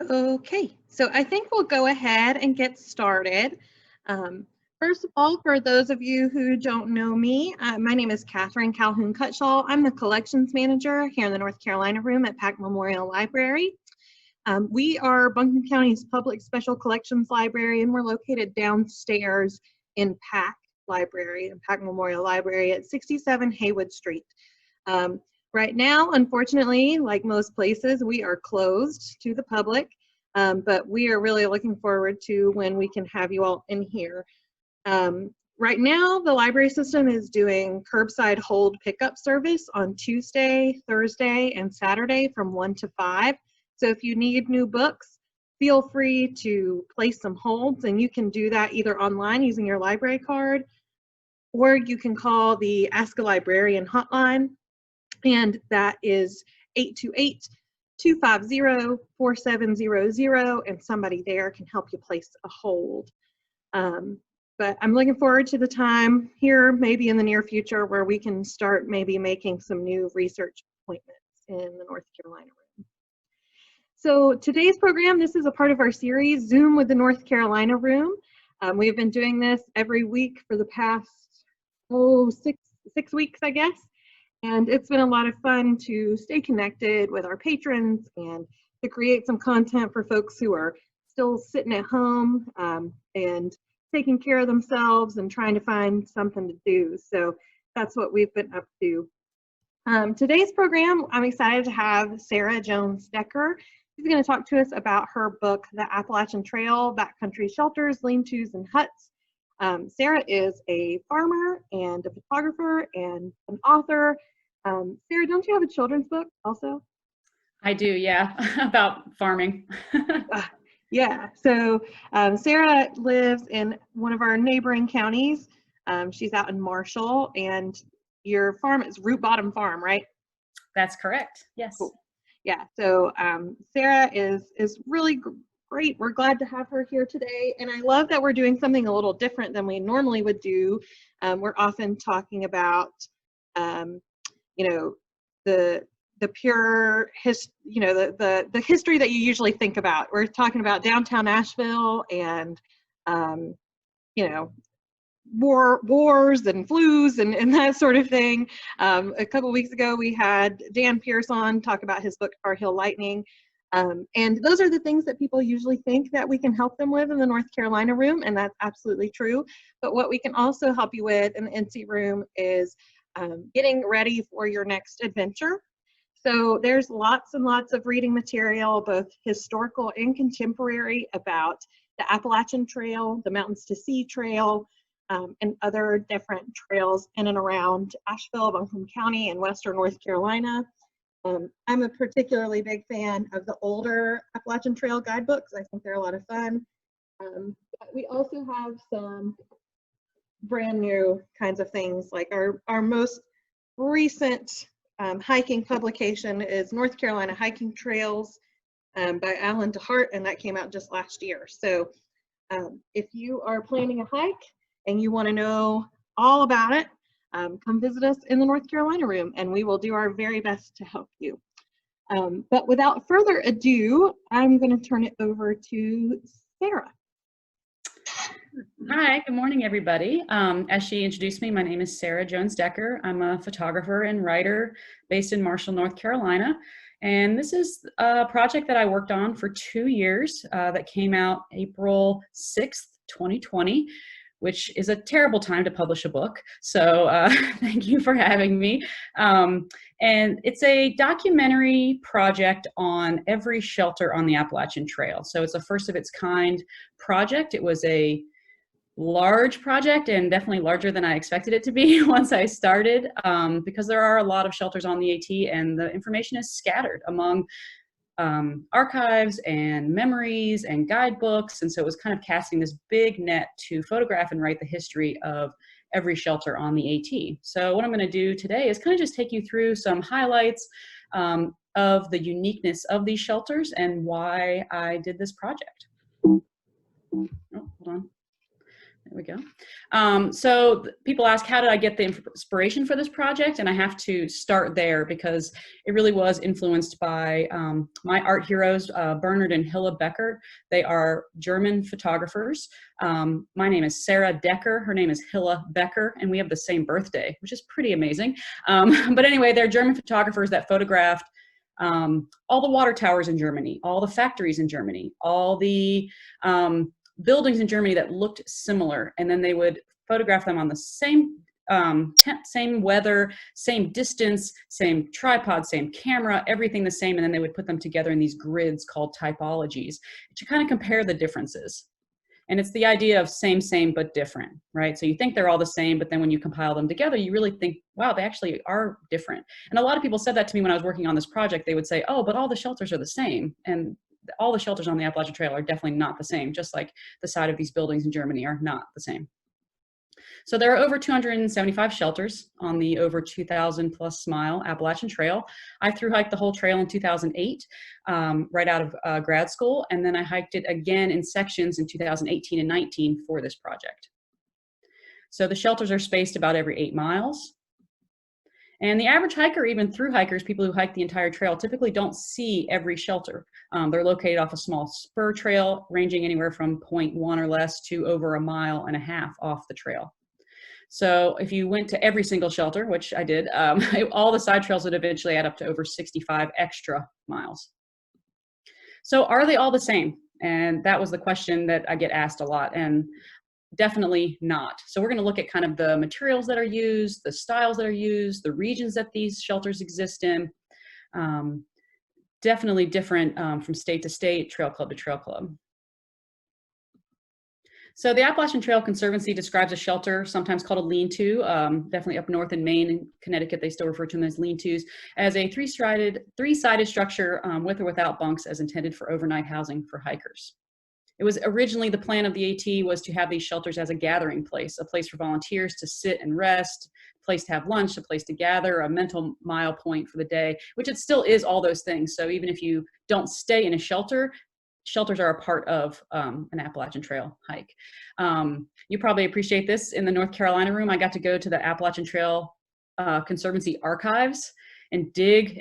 Okay, so I think we'll go ahead and get started. Um, First of all, for those of you who don't know me, my name is Catherine Calhoun Cutshaw. I'm the collections manager here in the North Carolina room at Pack Memorial Library. We are Buncombe County's public special collections library, and we're located downstairs in Pack Library, and Pack Memorial Library at 67 Haywood Street. Right now, unfortunately, like most places, we are closed to the public, but we are really looking forward to when we can have you all in here. Right now, the library system is doing curbside hold pickup service on Tuesday, Thursday, and Saturday from 1 to 5. So if you need new books, feel free to place some holds, and you can do that either online using your library card, or you can call the Ask a Librarian hotline, and that is 828-250-4700, and somebody there can help you place a hold. But I'm looking forward to the time here, maybe in the near future, where we can start maybe making some new research appointments in the North Carolina room. So today's program, this is a part of our series, Zoom with the North Carolina room. We've been doing this every week for the past, six weeks, I guess. And it's been a lot of fun to stay connected with our patrons and to create some content for folks who are still sitting at home and taking care of themselves and trying to find something to do. So that's what we've been up to. Today's program, I'm excited to have Sarah Jones Decker. She's going to talk to us about her book, The Appalachian Trail, Backcountry Shelters, Lean-Tos, and Huts. Sarah is a farmer and a photographer and an author. Sarah, don't you have a children's book also? I do, yeah, about farming. Yeah, so Sarah lives in one of our neighboring counties. She's out in Marshall, and your farm is Root Bottom Farm, right? That's correct, yes. Cool. Yeah, so Sarah is really great. We're glad to have her here today, and I love that we're doing something a little different than we normally would do. We're often talking about the pure the history that you usually think about. We're talking about downtown Asheville and wars and flus and that sort of thing. A couple weeks ago we had Dan Pierce on talk about his book Tar Heel Lightning, and those are the things that people usually think that we can help them with in the North Carolina room, and that's absolutely true. But what we can also help you with in the NC room is getting ready for your next adventure. So there's lots and lots of reading material, both historical and contemporary, about the Appalachian Trail, the Mountains to Sea Trail, and other different trails in and around Asheville, Buncombe County, and Western North Carolina. I'm a particularly big fan of the older Appalachian Trail guidebooks. I think they're a lot of fun. But we also have some brand new kinds of things, like our most recent hiking publication is North Carolina Hiking Trails by Alan DeHart, and that came out just last year. So if you are planning a hike and you want to know all about it, come visit us in the North Carolina room, and we will do our very best to help you. But without further ado, I'm going to turn it over to Sarah. Hi, good morning, everybody. As she introduced me, my name is Sarah Jones Decker. I'm a photographer and writer based in Marshall, North Carolina. And this is a project that I worked on for 2 years that came out April 6th, 2020, which is a terrible time to publish a book. So thank you for having me. And it's a documentary project on every shelter on the Appalachian Trail. So it's a first of its kind project. It was a large project, and definitely larger than I expected it to be once I started, because there are a lot of shelters on the AT, and the information is scattered among archives and memories and guidebooks. And so it was kind of casting this big net to photograph and write the history of every shelter on the AT. So what I'm going to do today is kind of just take you through some highlights of the uniqueness of these shelters and why I did this project. Oh, hold on. There we go. So people ask, how did I get the inspiration for this project? And I have to start there because it really was influenced by my art heroes, Bernard and Hilla Becker. They are German photographers. My name is Sarah Decker. Her name is Hilla Becker, and we have the same birthday, which is pretty amazing. But anyway, they're German photographers that photographed all the water towers in Germany, all the factories in Germany, all the buildings in Germany that looked similar, and then they would photograph them on the same same weather, same distance, same tripod, same camera, everything the same, and then they would put them together in these grids called typologies to kind of compare the differences. And it's the idea of same, but different, right? So you think they're all the same, but then when you compile them together, you really think, wow, they actually are different. And a lot of people said that to me when I was working on this project. They would say, oh, but all the shelters are the same. And all the shelters on the Appalachian Trail are definitely not the same, just like the side of these buildings in Germany are not the same. So there are over 275 shelters on the over 2,000 plus mile Appalachian Trail. I thru hiked the whole trail in 2008, right out of grad school, and then I hiked it again in sections in 2018 and 19 for this project. So the shelters are spaced about every 8 miles. And the average hiker, even through hikers, people who hike the entire trail, typically don't see every shelter. They're located off a small spur trail, ranging anywhere from 0.1 or less to over 1.5 miles off the trail. So if you went to every single shelter, which I did, all the side trails would eventually add up to over 65 extra miles. So are they all the same? And that was the question that I get asked a lot. And definitely not. So we're going to look at kind of the materials that are used, the styles that are used, the regions that these shelters exist in. Definitely different from state to state, trail club to trail club. So the Appalachian Trail Conservancy describes a shelter, sometimes called a lean-to, definitely up north in Maine and Connecticut, they still refer to them as lean-tos, as a three-sided structure with or without bunks as intended for overnight housing for hikers. It was originally the plan of the AT was to have these shelters as a gathering place, a place for volunteers to sit and rest, a place to have lunch, a place to gather, a mental mile point for the day, which it still is all those things. So even if you don't stay in a shelter, shelters are a part of an Appalachian Trail hike. You probably appreciate this. In the North Carolina room, I got to go to the Appalachian Trail Conservancy archives and dig,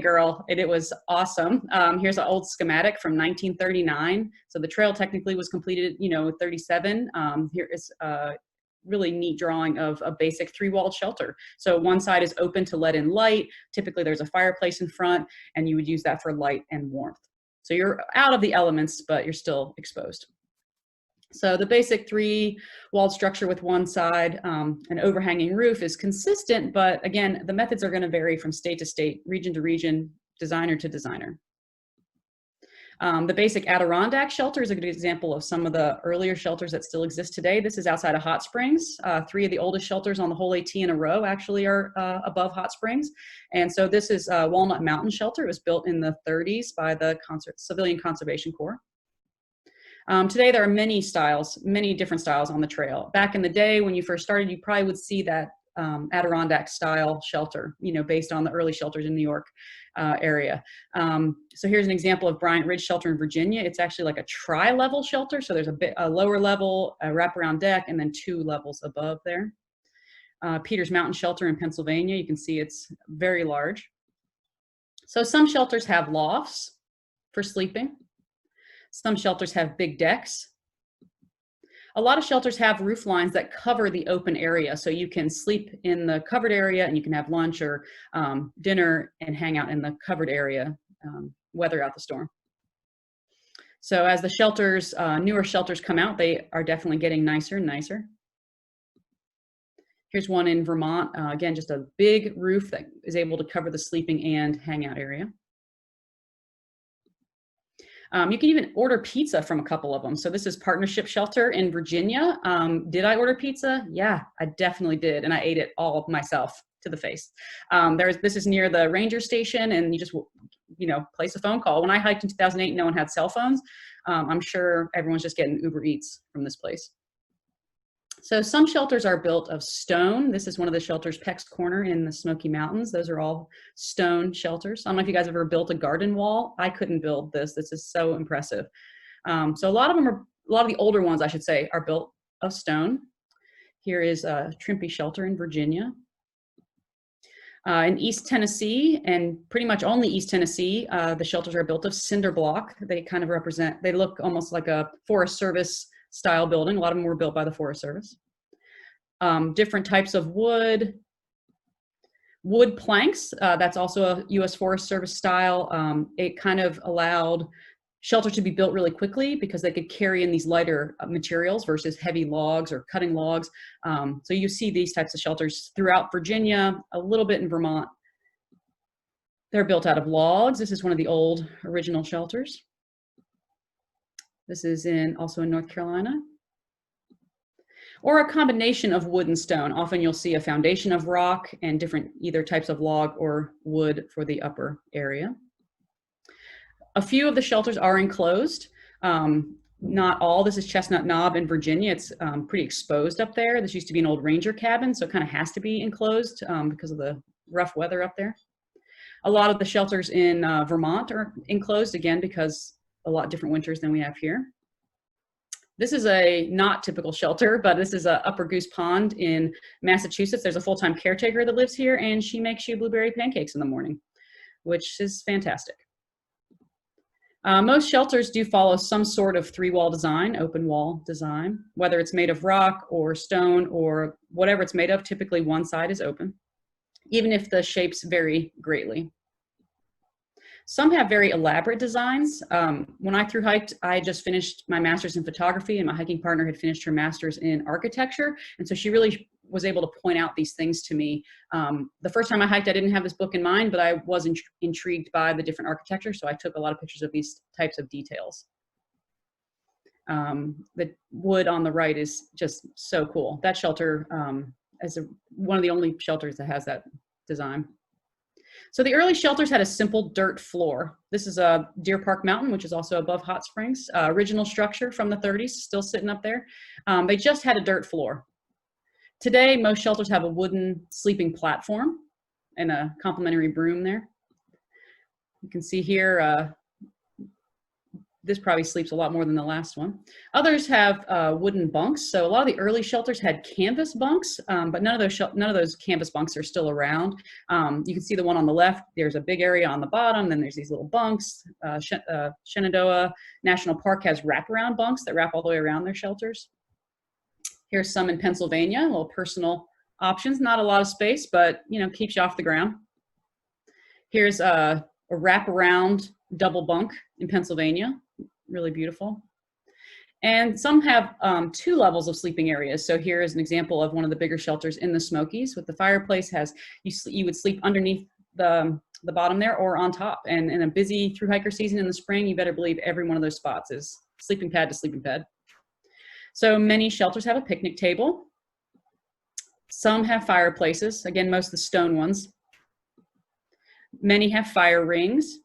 girl. And it was awesome. Here's an old schematic from 1939. So the trail technically was completed, with 37. Here is a really neat drawing of a basic 3-walled shelter. So one side is open to let in light. Typically there's a fireplace in front, and you would use that for light and warmth. So you're out of the elements, but you're still exposed. So the basic 3-walled structure with one side, an overhanging roof is consistent, but again, the methods are going to vary from state to state, region to region, designer to designer. The basic Adirondack shelter is a good example of some of the earlier shelters that still exist today. This is outside of Hot Springs. 3 of the oldest shelters on the whole AT in a row actually are above Hot Springs. And so this is Walnut Mountain Shelter. It was built in the 30s by the Civilian Conservation Corps. Today there are many different styles on the trail. Back in the day when you first started, you probably would see that Adirondack style shelter, based on the early shelters in New York area. So here's an example of Bryant Ridge Shelter in Virginia. It's actually like a tri-level shelter. So there's a lower level, a wraparound deck, and then 2 levels above there. Peters Mountain Shelter in Pennsylvania. You can see it's very large. So some shelters have lofts for sleeping. Some shelters have big decks. A lot of shelters have roof lines that cover the open area, so you can sleep in the covered area and you can have lunch or dinner and hang out in the covered area, weather out the storm. So as the shelters, newer shelters come out, they are definitely getting nicer and nicer. Here's one in Vermont, again, just a big roof that is able to cover the sleeping and hangout area. You can even order pizza from a couple of them. So this is Partnership Shelter in Virginia. Did I order pizza? Yeah, I definitely did. And I ate it all myself to the face. This is near the ranger station, and you just, place a phone call. When I hiked in 2008, no one had cell phones. I'm sure everyone's just getting Uber Eats from this place. So some shelters are built of stone. This is one of the shelters, Peck's Corner in the Smoky Mountains. Those are all stone shelters. I don't know if you guys have ever built a garden wall. I couldn't build this. This is so impressive. So a lot of the older ones, I should say, are built of stone. Here is a Trimpe Shelter in Virginia. In East Tennessee, and pretty much only East Tennessee, the shelters are built of Cinderblock. They kind of represent, they look almost like a Forest Service style building. A lot of them were built by the Forest Service. Different types of wood planks, that's also a U.S. Forest Service style. It kind of allowed shelters to be built really quickly because they could carry in these lighter materials versus heavy logs or cutting logs. So you see these types of shelters throughout Virginia, a little bit in Vermont. They're built out of logs. This is one of the old original shelters. This is also in North Carolina. Or a combination of wood and stone. Often you'll see a foundation of rock and different either types of log or wood for the upper area. A few of the shelters are enclosed. Not all. This is Chestnut Knob in Virginia. It's pretty exposed up there. This used to be an old ranger cabin, so it kind of has to be enclosed because of the rough weather up there. A lot of the shelters in Vermont are enclosed, again, because a lot different winters than we have here. This is a not typical shelter, but this is a Upper Goose Pond in Massachusetts. There's a full-time caretaker that lives here, and she makes you blueberry pancakes in the morning, which is fantastic. Most shelters do follow some sort of three-wall design, open wall design, whether it's made of rock or stone or whatever it's made of. Typically one side is open, even if the shapes vary greatly. Some have very elaborate designs. When I thru hiked, I just finished my master's in photography, and my hiking partner had finished her master's in architecture. And so she really was able to point out these things to me. The first time I hiked, I didn't have this book in mind, but I was intrigued by the different architecture. So I took a lot of pictures of these types of details. The wood on the right is just so cool. That shelter is one of the only shelters that has that design. So the early shelters had a simple dirt floor. This is a Deer Park Mountain, which is also above Hot Springs. Original structure from the 30s, still sitting up there. They just had a dirt floor. Today, most shelters have a wooden sleeping platform and a complimentary broom there. You can see here, this probably sleeps a lot more than the last one. Others have wooden bunks. So a lot of the early shelters had canvas bunks, but none of those canvas bunks are still around. You can see the one on the left. There's a big area on the bottom. Then there's these little bunks. Shenandoah National Park has wraparound bunks that wrap all the way around their shelters. Here's some in Pennsylvania, little personal options. Not a lot of space, but keeps you off the ground. Here's a wraparound double bunk in Pennsylvania. Really beautiful. And some have 2 levels of sleeping areas. So here is an example of one of the bigger shelters in the Smokies with the fireplace. You would sleep underneath the bottom there or on top. And in a busy thru hiker season in the spring, you better believe every one of those spots is sleeping pad to sleeping pad. So many shelters have a picnic table. Some have fireplaces. Again, most of the stone ones. Many have fire rings.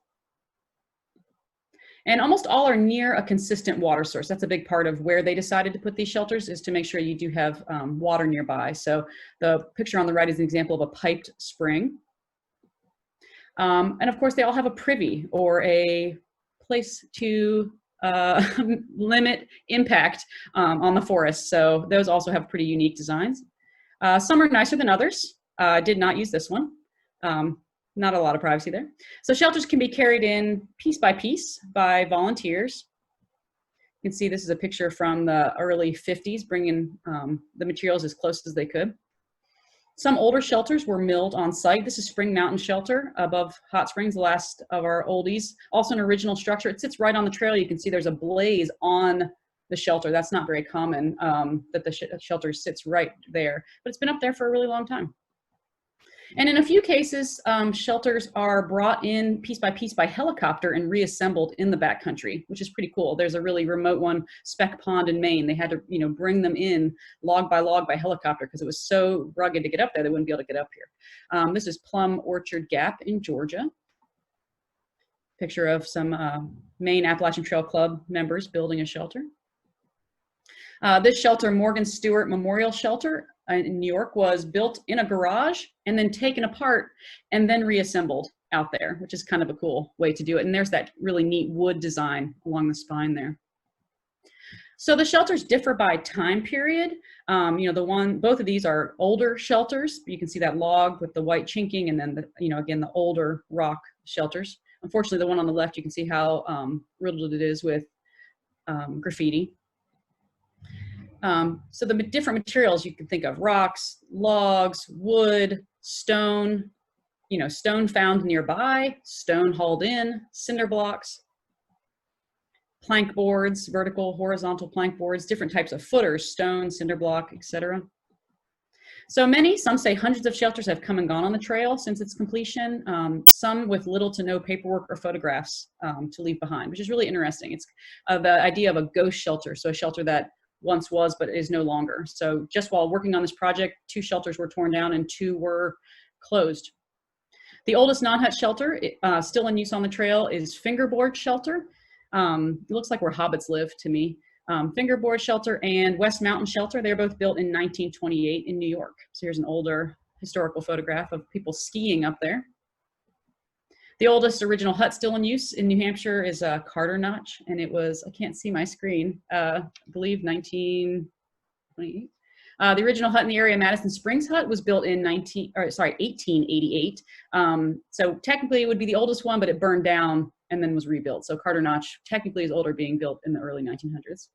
And almost all are near a consistent water source. That's a big part of where they decided to put these shelters, is to make sure you do have water nearby. So the picture on the right is an example of a piped spring. And of course, they all have a privy or a place to limit impact on the forest. So those also have pretty unique designs. Some are nicer than others. I did not use this one. Not a lot of privacy there. So shelters can be carried in piece by volunteers. You can see this is a picture from the early 50s, bringing the materials as close as they could. Some older shelters were milled on site. This is Spring Mountain Shelter above Hot Springs, the last of our oldies. Also an original structure. It sits right on the trail. You can see there's a blaze on the shelter. That's not very common, that the shelter sits right there, but it's been up there for a really long time. And in a few cases, shelters are brought in piece by helicopter and reassembled in the backcountry, which is pretty cool. There's a really remote one, Speck Pond in Maine. They had to, bring them in log by helicopter because it was so rugged to get up there, they wouldn't be able to get up here. This is Plum Orchard Gap in Georgia. Picture of some Maine Appalachian Trail Club members building a shelter. This shelter, Morgan Stewart Memorial Shelter in New York, was built in a garage and then taken apart and then reassembled out there, which is kind of a cool way to do it. And there's that really neat wood design along the spine there. So the shelters differ by time period. You know, both of these are older shelters. You can see that log with the white chinking, and then again, the older rock shelters. Unfortunately, the one on the left, you can see how riddled it is with graffiti. So the different materials you can think of: rocks, logs, wood, stone, stone found nearby, stone hauled in, cinder blocks, plank boards, vertical, horizontal plank boards, different types of footers, stone, cinder block, etc. So many, some say hundreds of shelters have come and gone on the trail since its completion, some with little to no paperwork or photographs to leave behind, which is really interesting. It's the idea of a ghost shelter, so a shelter that once was but is no longer. So just while working on this project, 2 shelters were torn down and 2 were closed. The oldest non-hut shelter still in use on the trail is Fingerboard Shelter. It looks like where hobbits live to me. Fingerboard Shelter and West Mountain Shelter, they're both built in 1928 in New York. So here's an older historical photograph of people skiing up there. The oldest original hut still in use in New Hampshire is Carter Notch, and it was, I can't see my screen, I believe 1928. The original hut in the area, Madison Springs Hut, was built in 1888. So technically it would be the oldest one, but it burned down and then was rebuilt. So Carter Notch technically is older, being built in the early 1900s.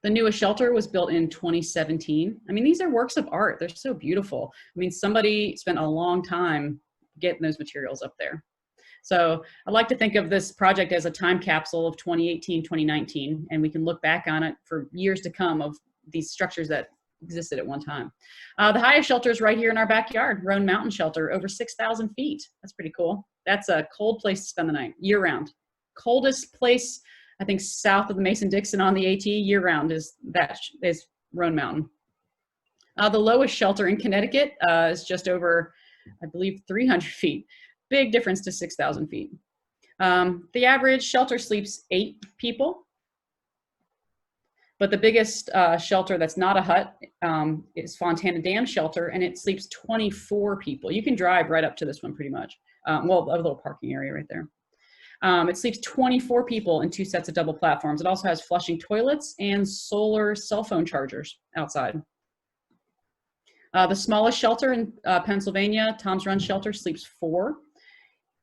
The newest shelter was built in 2017. I mean, these are works of art. They're so beautiful. I mean, somebody spent a long time getting those materials up there. So I like to think of this project as a time capsule of 2018, 2019, and we can look back on it for years to come of these structures that existed at one time. The highest shelter is right here in our backyard, Roan Mountain Shelter, over 6,000 feet. That's pretty cool. That's a cold place to spend the night, year round. Coldest place, I think, south of the Mason-Dixon on the AT year round is Roan Mountain. The lowest shelter in Connecticut is just over, I believe, 300 feet. Big difference to 6,000 feet. The average shelter sleeps 8 people. But the biggest shelter that's not a hut is Fontana Dam Shelter, and it sleeps 24 people. You can drive right up to this one pretty much. Well, a little parking area right there. It sleeps 24 people in 2 sets of double platforms. It also has flushing toilets and solar cell phone chargers outside. The smallest shelter in Pennsylvania, Tom's Run Shelter, sleeps 4.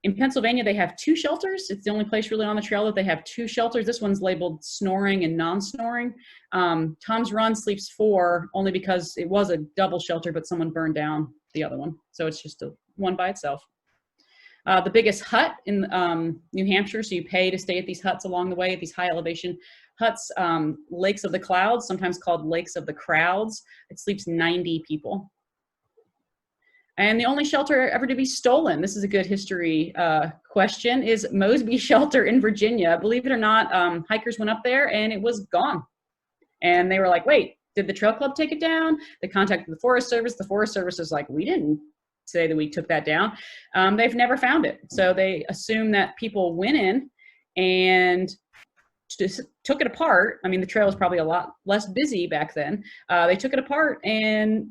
In Pennsylvania, they have 2 shelters. It's the only place really on the trail that they have 2 shelters. This one's labeled snoring and non-snoring. Tom's Run sleeps 4 only because it was a double shelter, but someone burned down the other one. So it's just one by itself. The biggest hut in New Hampshire, so you pay to stay at these huts along the way, at these high elevation huts, Lakes of the Clouds, sometimes called Lakes of the Crowds. It sleeps 90 people. And the only shelter ever to be stolen, this is a good history question, is Mosby Shelter in Virginia. Believe it or not, hikers went up there and it was gone. And they were like, wait, did the trail club take it down? They contacted the Forest Service. The Forest Service was like, we didn't say that we took that down. They've never found it. So they assume that people went in and just took it apart. I mean, the trail was probably a lot less busy back then. They took it apart and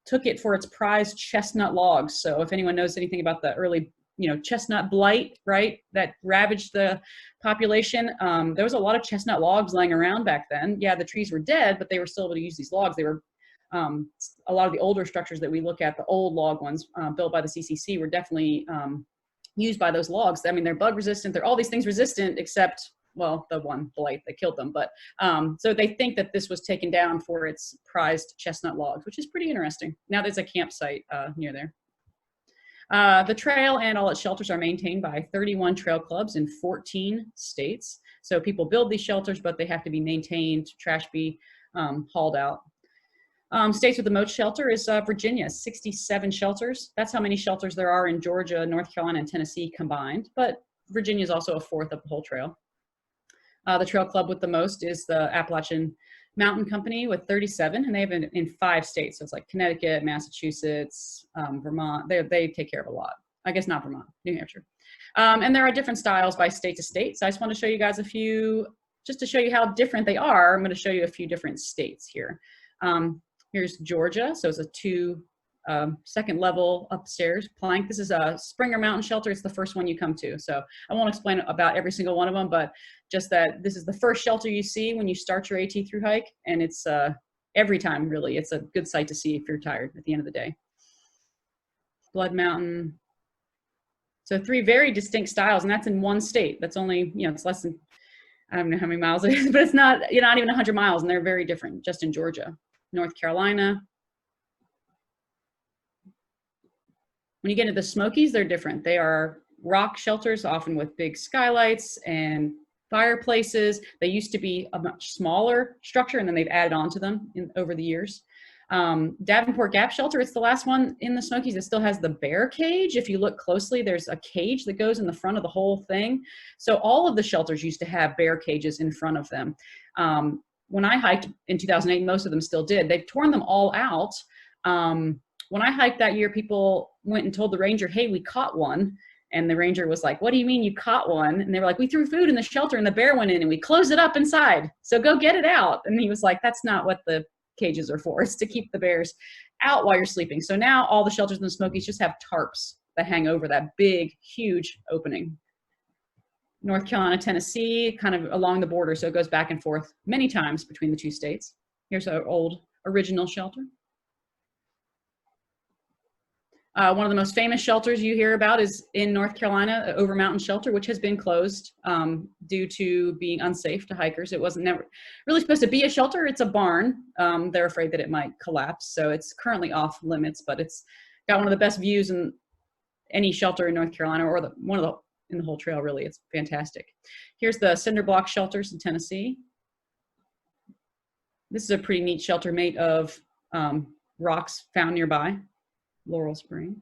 took it for its prized chestnut logs. So if anyone knows anything about the early, chestnut blight, right, that ravaged the population, there was a lot of chestnut logs laying around back then. Yeah, the trees were dead, but they were still able to use these logs. They were a lot of the older structures that we look at, the old log ones built by the CCC, were definitely used by those logs. I mean, they're bug resistant. They're all these things resistant, except, well, the one blight that killed them. But so they think that this was taken down for its prized chestnut logs, which is pretty interesting. Now there's a campsite near there. The trail and all its shelters are maintained by 31 trail clubs in 14 states. So people build these shelters, but they have to be maintained, trash be hauled out. States with the most shelter is Virginia, 67 shelters. That's how many shelters there are in Georgia, North Carolina, and Tennessee combined. But Virginia is also a fourth of the whole trail. The trail club with the most is the Appalachian Mountain Company with 37, and they have in 5 states. So it's like Connecticut, Massachusetts, Vermont. They take care of a lot. I guess not Vermont, New Hampshire. And there are different styles by state to state. So I just want to show you guys a few, just to show you how different they are. I'm going to show you a few different states here. Here's Georgia. So it's a 2 second level upstairs plank. This is a Springer Mountain Shelter. It's the first one you come to. So I won't explain about every single one of them, but just that this is the first shelter you see when you start your AT through hike. And it's every time, really, it's a good sight to see if you're tired at the end of the day. Blood Mountain. So 3 very distinct styles, and that's in one state. That's only, it's less than, I don't know how many miles it is, but it's not, not even 100 miles, and they're very different, just in Georgia. North Carolina. When you get into the Smokies, they're different. They are rock shelters, often with big skylights and fireplaces. They used to be a much smaller structure, and then they've added on to them over the years. Davenport Gap Shelter, it's the last one in the Smokies. It still has the bear cage. If you look closely, there's a cage that goes in the front of the whole thing. So all of the shelters used to have bear cages in front of them. When I hiked in 2008, most of them still did. They've torn them all out. When I hiked that year, people went and told the ranger, hey, we caught one. And the ranger was like, what do you mean you caught one? And they were like, we threw food in the shelter and the bear went in and we closed it up inside. So go get it out. And he was like, that's not what the cages are for. It's to keep the bears out while you're sleeping. So now all the shelters in the Smokies just have tarps that hang over that big, huge opening. North Carolina, Tennessee, kind of along the border. So it goes back and forth many times between the two states. Here's our old original shelter. One of the most famous shelters you hear about is in North Carolina, Over Mountain Shelter, which has been closed due to being unsafe to hikers. It wasn't never really supposed to be a shelter. It's a barn. They're afraid that it might collapse. So it's currently off limits, but it's got one of the best views in any shelter in North Carolina, or in the whole trail, really. It's fantastic. Here's the Cinderblock shelters in Tennessee. This is a pretty neat shelter made of rocks found nearby. Laurel Spring.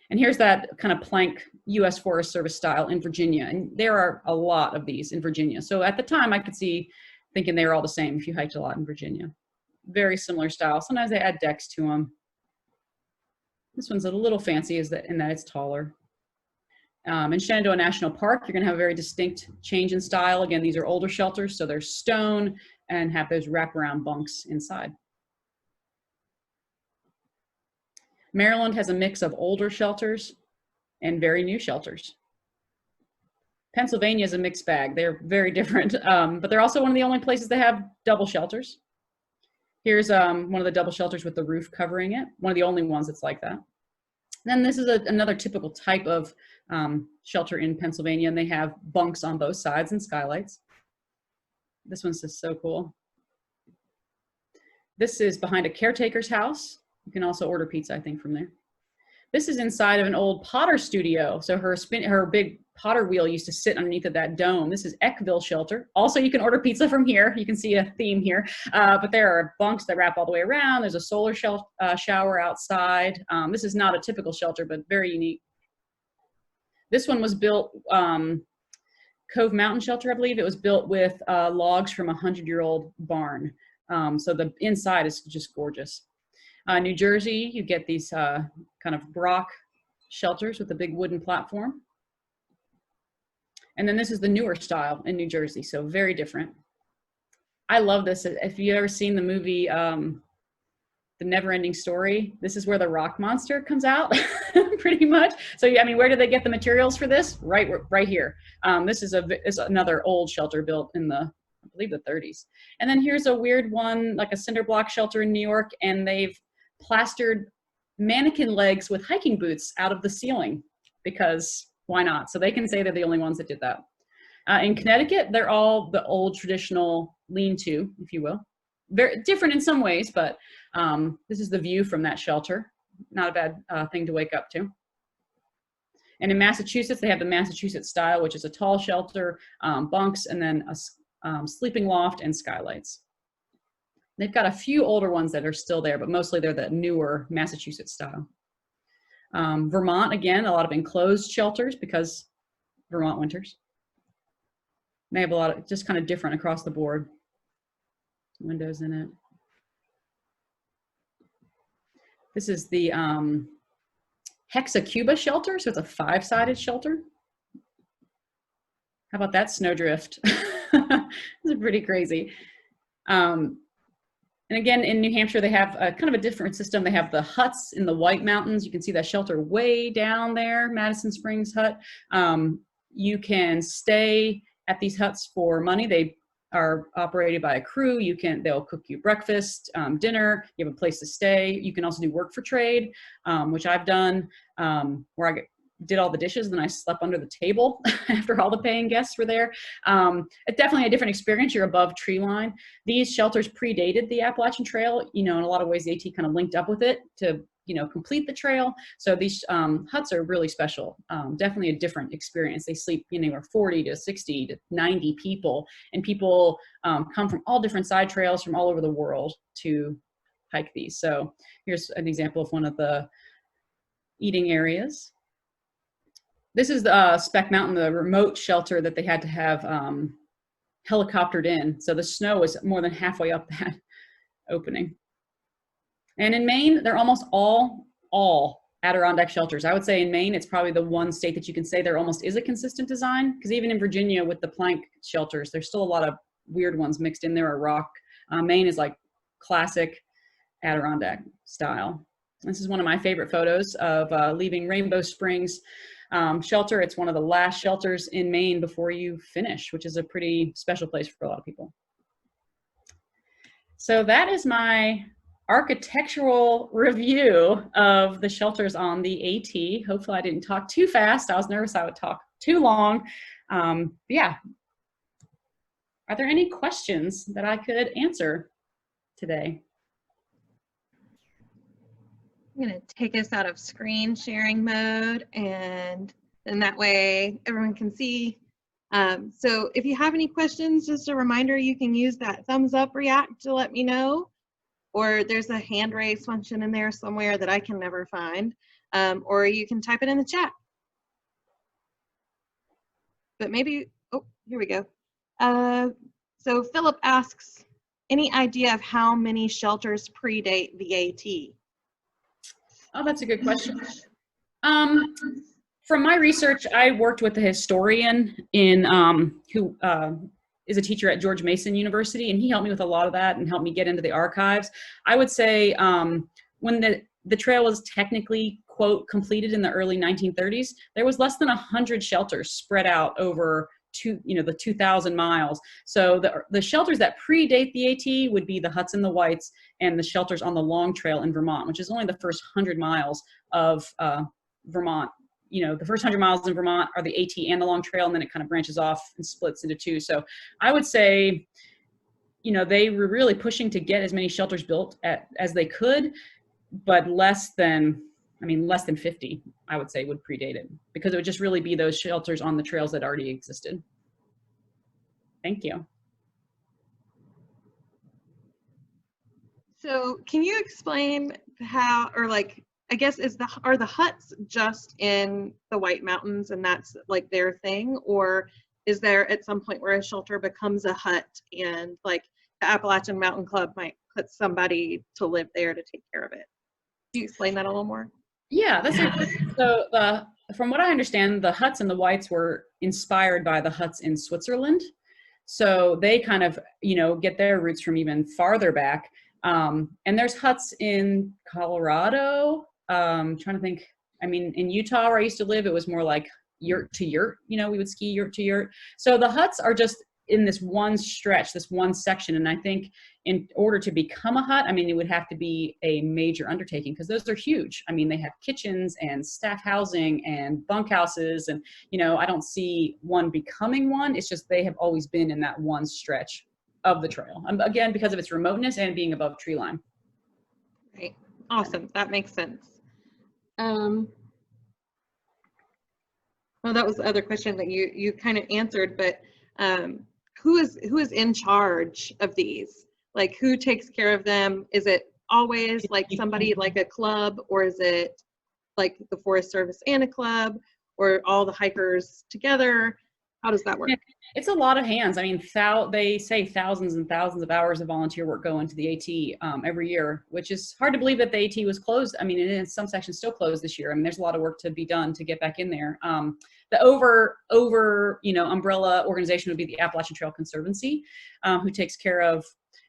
And here's that kind of plank U.S. Forest Service style in Virginia. And there are a lot of these in Virginia. So at the time I could see thinking they were all the same if you hiked a lot in Virginia. Very similar style. Sometimes they add decks to them. This one's a little fancy in that it's taller. In Shenandoah National Park, you're going to have a very distinct change in style. Again, these are older shelters, so they're stone and have those wraparound bunks inside. Maryland has a mix of older shelters and very new shelters. Pennsylvania is a mixed bag. They're very different, but they're also one of the only places that have double shelters. Here's one of the double shelters with the roof covering it. One of the only ones that's like that. Then this is another typical type of shelter in Pennsylvania, and they have bunks on both sides and skylights. This one's just so cool. This is behind a caretaker's house. You can also order pizza, I think, from there. This is inside of an old potter studio. So her big potter wheel used to sit underneath of that dome. This is Eckville Shelter. Also, you can order pizza from here. You can see a theme here. But there are bunks that wrap all the way around. There's a solar shower outside. This is not a typical shelter, but very unique. This one was built, Cove Mountain Shelter, I believe. It was built with logs from a 100-year-old barn. So the inside is just gorgeous. New Jersey, you get these kind of Brock shelters with a big wooden platform. And then this is the newer style in New Jersey, so very different. I love this. If you've ever seen the movie, The Never-Ending Story, this is where the rock monster comes out, pretty much. So, I mean, where did they get the materials for this? Right here. This is another old shelter built in I believe the 30s. And then here's a weird one, like a Cinderblock shelter in New York, and they've plastered mannequin legs with hiking boots out of the ceiling, because why not? So they can say they're the only ones that did that. In Connecticut, they're all the old traditional lean-to, if you will. Very different in some ways, but this is the view from that shelter. Not a bad thing to wake up to. And in Massachusetts, they have the Massachusetts style, which is a tall shelter, bunks, and then a sleeping loft and skylights. They've got a few older ones that are still there, but mostly they're the newer Massachusetts style. Vermont, again, a lot of enclosed shelters because Vermont winters. They have a lot of just kind of different across the board. Windows in it. This is the Hex of Cuba Shelter, so it's a 5-sided shelter. How about that snowdrift? This is pretty crazy. And again, in New Hampshire, they have a kind of a different system. They have the huts in the White Mountains. You can see that shelter way down there, Madison Springs Hut. You can stay at these huts for money. They are operated by a crew. They'll cook you breakfast, dinner. You have a place to stay. You can also do work for trade, which I've done, where I did all the dishes and then I slept under the table after all the paying guests were there. It's definitely a different experience. You're above tree line. These shelters predated the Appalachian Trail. In a lot of ways, the AT kind of linked up with it to, complete the trail. So these huts are really special. Definitely a different experience. They sleep anywhere 40 to 60 to 90 people, and people come from all different side trails from all over the world to hike these. So here's an example of one of the eating areas. This is the Speck Mountain, the remote shelter that they had to have helicoptered in. So the snow was more than halfway up that opening. And in Maine, they're almost all Adirondack shelters. I would say in Maine, it's probably the one state that you can say there almost is a consistent design, because even in Virginia with the plank shelters, there's still a lot of weird ones mixed in there, or rock. Maine is like classic Adirondack style. This is one of my favorite photos of leaving Rainbow Springs Shelter. It's one of the last shelters in Maine before you finish, which is a pretty special place for a lot of people. So that is my architectural review of the shelters on the AT. Hopefully I didn't talk too fast. I was nervous I would talk too long. Yeah. Are there any questions that I could answer today? I'm going to take us out of screen sharing mode, and then that way everyone can see. So if you have any questions, just a reminder, you can use that thumbs up react to let me know, or there's a hand raise function in there somewhere that I can never find, or you can type it in the chat. But maybe, oh, here we go. So Philip asks, any idea of how many shelters predate the AT? Oh, that's a good question. From my research, I worked with a historian who is a teacher at George Mason University, and he helped me with a lot of that and helped me get into the archives. I would say when the trail was technically, quote, completed in the early 1930s, there was less than 100 shelters spread out over the 2,000 miles. So the shelters that predate the AT would be the huts in the Whites and the shelters on the Long Trail in Vermont, which is only the first 100 miles of Vermont. The first 100 miles in Vermont are the AT and the Long Trail, and then it kind of branches off and splits into two. So I would say, they were really pushing to get as many shelters built as they could, but less than 50, I would say, would predate it, because it would just really be those shelters on the trails that already existed. Thank you. So can you explain how, or like, I guess, are the huts just in the White Mountains and that's like their thing? Or is there at some point where a shelter becomes a hut and like the Appalachian Mountain Club might put somebody to live there to take care of it? Can you explain that a little more? Yeah, that's it. So from what I understand, the huts in the Whites were inspired by the huts in Switzerland. So they kind of, get their roots from even farther back. And there's huts in Colorado. Trying to think, in Utah where I used to live, it was more like yurt to yurt, we would ski yurt to yurt. So the huts are just in this one stretch, this one section. And I think in order to become a hut, it would have to be a major undertaking, because those are huge. They have kitchens and staff housing and bunkhouses, and, I don't see one becoming one. It's just they have always been in that one stretch of the trail. Again, because of its remoteness and being above tree line. Right. Awesome. That makes sense. Well, that was the other question that you kind of answered, but who is in charge of these? Like, who takes care of them? Is it always like somebody like a club, or is it like the Forest Service and a club, or all the hikers together? How does that work? It's a lot of hands. They say thousands and thousands of hours of volunteer work go into the AT every year, which is hard to believe that the AT was closed. It is some sections still closed this year. There's a lot of work to be done to get back in there. The umbrella organization would be the Appalachian Trail Conservancy, who takes care of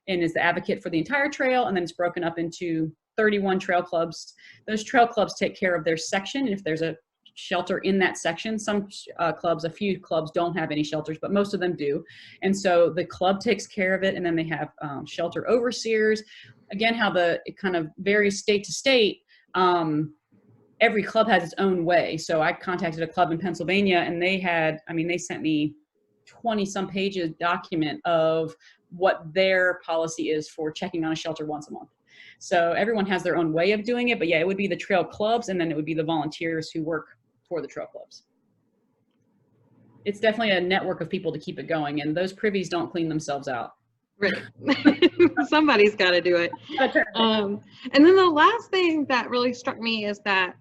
and is the advocate for the entire trail, and then it's broken up into 31 trail clubs. Those trail clubs take care of their section. If there's a shelter in that section, some clubs, a few clubs don't have any shelters, but most of them do. And so the club takes care of it, and then they have shelter overseers. Again, how it kind of varies state to state. Every club has its own way. So I contacted a club in Pennsylvania, and they sent me 20 some pages document of what their policy is for checking on a shelter once a month. So everyone has their own way of doing it, but yeah, it would be the trail clubs, and then it would be the volunteers who work for the trail clubs. It's definitely a network of people to keep it going, and those privies don't clean themselves out. Right. Somebody's got to do it. And then the last thing that really struck me is that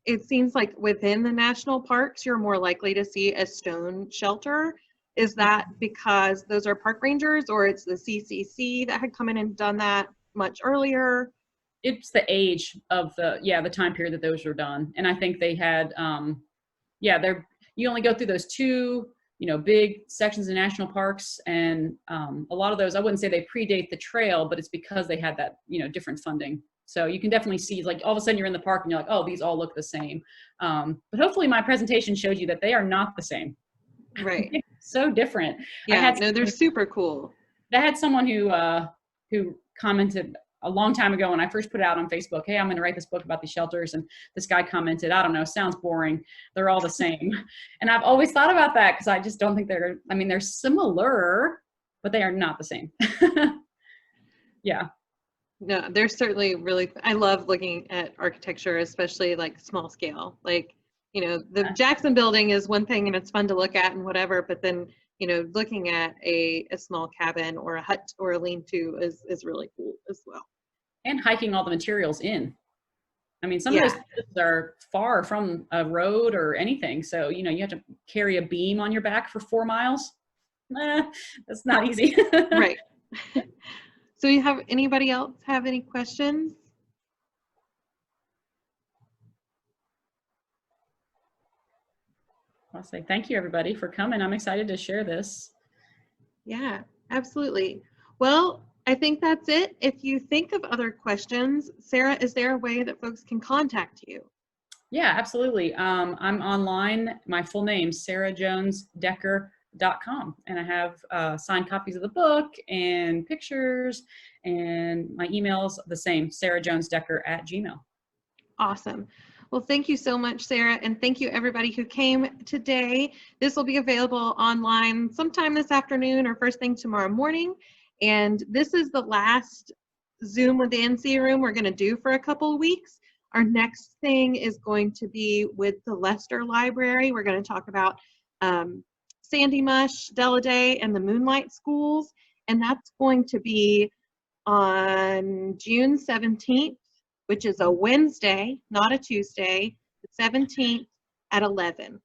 it seems like within the national parks, you're more likely to see a stone shelter. Is that because those are park rangers, or it's the CCC that had come in and done that much earlier? It's the age of the time period that those were done. And I think they had, you only go through those two, big sections of national parks. And a lot of those, I wouldn't say they predate the trail, but it's because they had that, different funding. So you can definitely see, like, all of a sudden you're in the park and you're like, oh, these all look the same. But hopefully my presentation showed you that they are not the same. Right. So different. Yeah, they're super cool. I had someone who commented a long time ago when I first put it out on Facebook, hey, I'm going to write this book about these shelters. And this guy commented, I don't know, sounds boring. They're all the same. And I've always thought about that, because I just don't think they're similar, but they are not the same. Yeah. No, they're certainly really, I love looking at architecture, especially like small scale. Like, the Jackson building is one thing and it's fun to look at and whatever, but then, looking at a small cabin or a hut or a lean-to is really cool as well. And hiking all the materials in. Some of those places are far from a road or anything. So, you have to carry a beam on your back for 4 miles. That's not easy. Right. So anybody else have any questions? I'll say thank you, everybody, for coming. I'm excited to share this. Yeah, absolutely. Well, I think that's it. If you think of other questions, Sarah, is there a way that folks can contact you? Yeah, absolutely. I'm online. My full name, sarahjonesdecker.com. And I have signed copies of the book and pictures, and my email's the same, sarahjonesdecker@gmail.com. Awesome. Well, thank you so much, Sarah, and thank you everybody who came today. This will be available online sometime this afternoon or first thing tomorrow morning. And this is the last Zoom with the NC room we're going to do for a couple of weeks. Our next thing is going to be with the Lester Library. We're going to talk about Sandy Mush, Deladay, and the Moonlight Schools. And that's going to be on June 17th. Which is a Wednesday, not a Tuesday, the 17th at 11.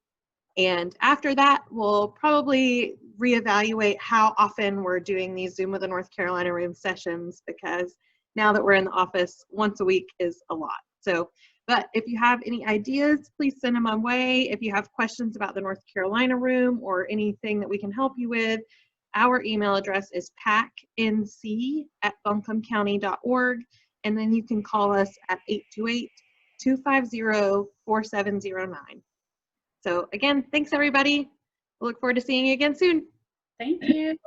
And after that, we'll probably reevaluate how often we're doing these Zoom with the North Carolina Room sessions, because now that we're in the office, once a week is a lot. So, but if you have any ideas, please send them my way. If you have questions about the North Carolina Room or anything that we can help you with, our email address is pacnc@buncombecounty.org. And then you can call us at 828-250-4709. So again, thanks everybody. We'll look forward to seeing you again soon. Thank you.